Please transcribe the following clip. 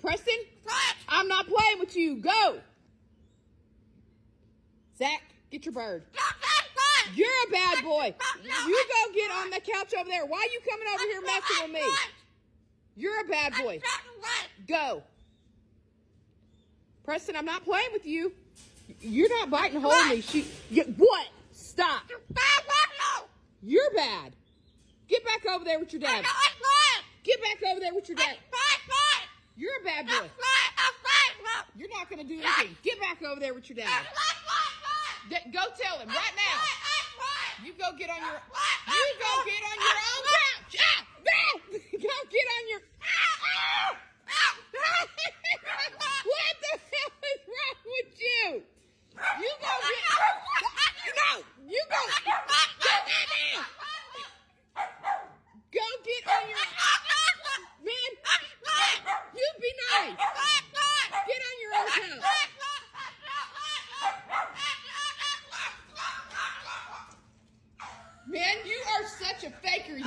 Preston, I'm not playing with you. Go. Zach, get your bird. You're a bad boy. You go get on the couch over there. Why are you coming over here messing with me? You're a bad boy. Go. Preston, I'm not playing with you. You're not biting hold of me. What? Stop. You're bad. Get back over there with your dad. Get back over there with your dad. You're a bad boy. You're not going to do anything. Get back over there with your dad. Go tell him right now. You go get on your own couch. Go get on your. What the hell is wrong with you? You go get. No, you go. Go get on your. Man, you be nice. Get on your own couch. Man, you are such a faker.